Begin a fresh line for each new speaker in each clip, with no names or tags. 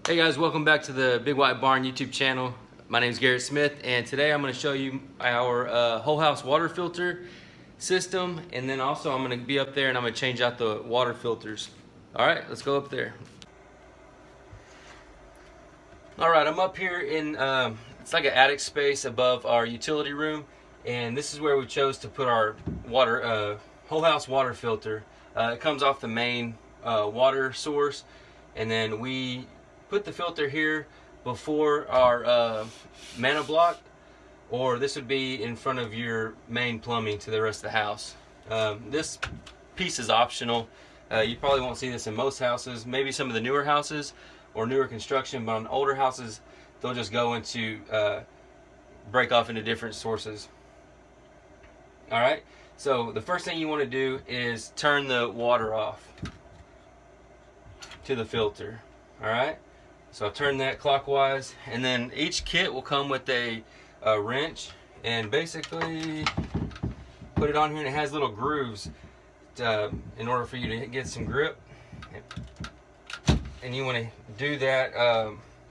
Hey guys, welcome back to the Big White Barn YouTube channel. My name is Garrett Smith, and today I'm going to show you our whole house water filter system, and then also I'm going to be up there and I'm going to change out the water filters. Alright, let's go up there. Alright, I'm up here in, it's like an attic space above our utility room, and this is where we chose to put our water, whole house water filter. It comes off the main water source, and then we put the filter here before our mana block, or this would be in front of your main plumbing to the rest of the house. This piece is optional. You probably won't see this in most houses, maybe some of the newer houses or newer construction, but on older houses they'll just go into break off into different sources. Alright, so the first thing you want to do is turn the water off to the filter. Alright, so I'll turn that clockwise, and then each kit will come with a wrench, and basically put it on here, and it has little grooves in order for you to get some grip, and you want to do that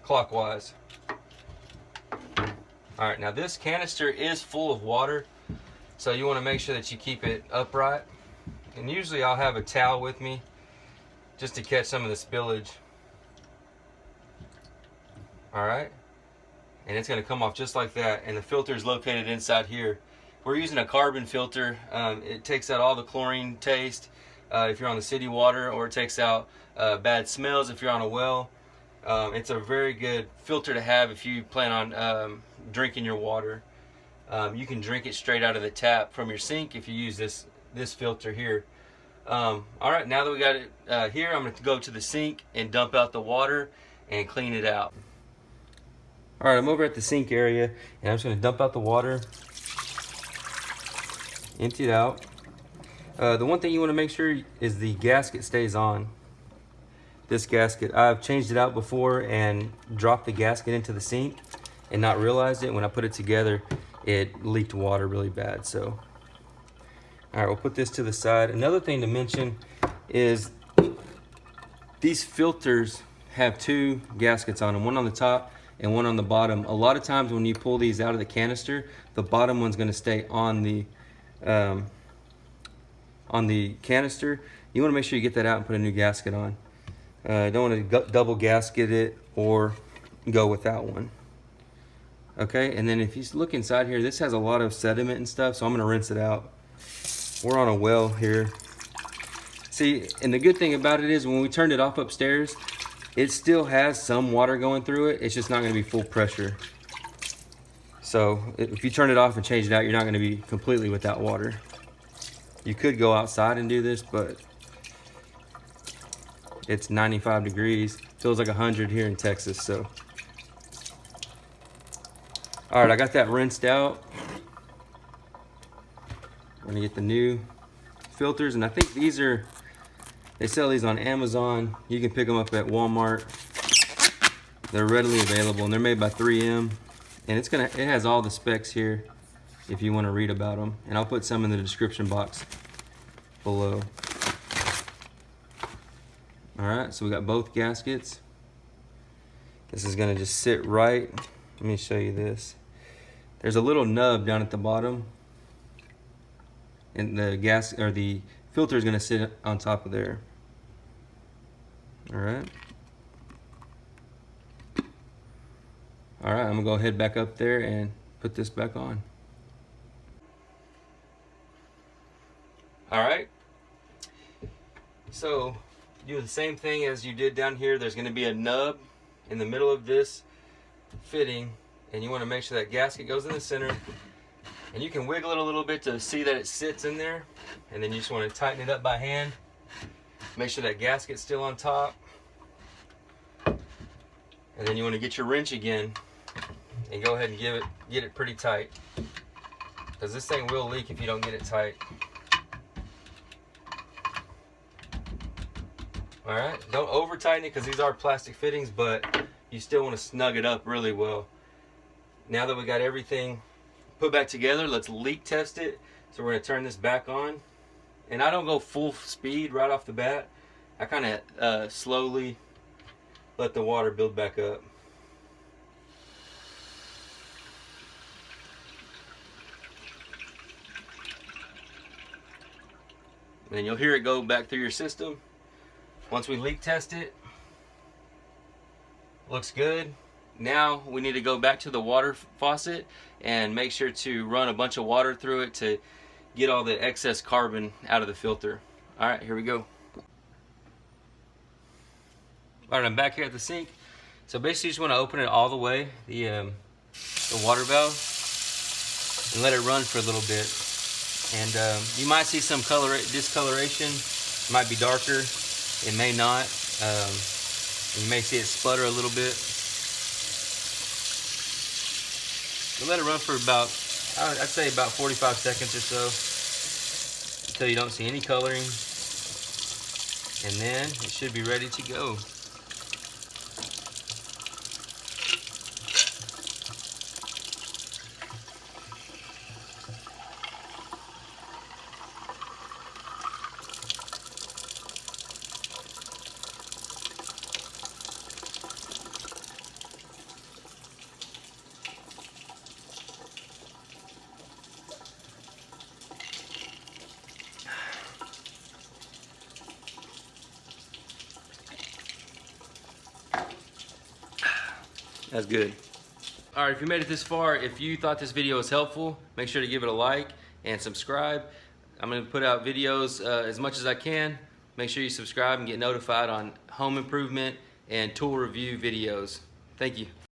clockwise. Alright, now this canister is full of water, so you want to make sure that you keep it upright, and usually I'll have a towel with me just to catch some of the spillage. Alright, and it's going to come off just like that, and the filter is located inside here. We're using a carbon filter. It takes out all the chlorine taste if you're on the city water, or it takes out bad smells if you're on a well. It's a very good filter to have if you plan on drinking your water. You can drink it straight out of the tap from your sink if you use this filter here. Alright, now that we got it here, I'm going to go to the sink and dump out the water and clean it out. Alright, I'm over at the sink area, and I'm just going to dump out the water, empty it out. The one thing you want to make sure is the gasket stays on. This gasket, I've changed it out before and dropped the gasket into the sink and not realized it. When I put it together, it leaked water really bad. So, alright, we'll put this to the side. Another thing to mention is these filters have two gaskets on them, one on the top and one on the bottom. A lot of times when you pull these out of the canister, the bottom one's going to stay on the canister. You want to make sure you get that out and put a new gasket on. Don't want to double gasket it or go without one. Okay, and then if you look inside here, this has a lot of sediment and stuff, so I'm going to rinse it out. We're on a well here. See, and the good thing about it is when we turned it off upstairs, it still has some water going through it. It's just not going to be full pressure. So if you turn it off and change it out, you're not going to be completely without water. You could go outside and do this, but it's 95 degrees. Feels like 100 here in Texas. So, all right, I got that rinsed out. I'm going to get the new filters, and I think these are, they sell these on Amazon. You can pick them up at Walmart. They're readily available, and they're made by 3M. And it has all the specs here if you want to read about them. And I'll put some in the description box below. Alright, so we got both gaskets. This is going to just sit right. Let me show you this. There's a little nub down at the bottom, and the filter is going to sit on top of there. Alright. Alright, I'm going to go ahead back up there and put this back on. Alright. So, do the same thing as you did down here. There's going to be a nub in the middle of this fitting, and you want to make sure that gasket goes in the center. And you can wiggle it a little bit to see that it sits in there, and then you just want to tighten it up by hand. Make sure that gasket's still on top. And then you want to get your wrench again and go ahead and get it pretty tight, because this thing will leak if you don't get it tight. Alright, don't over tighten it because these are plastic fittings, but you still want to snug it up really well. Now that we got everything put back together, let's leak test it. So we're going to turn this back on, and I don't go full speed right off the bat. I kind of slowly let the water build back up. Then you'll hear it go back through your system. Once we leak test it, looks good. Now we need to go back to the water faucet and make sure to run a bunch of water through it to get all the excess carbon out of the filter. All right, here we go. All right, I'm back here at the sink. So basically you just want to open it all the way, the water valve, and let it run for a little bit. And you might see some discoloration. It might be darker, it may not. You may see it sputter a little bit. So let it run for about, I'd say about 45 seconds or so, until you don't see any coloring. And then it should be ready to go. That's good. All right, if you made it this far, if you thought this video was helpful, make sure to give it a like and subscribe. I'm going to put out videos as much as I can. Make sure you subscribe and get notified on home improvement and tool review videos. Thank you.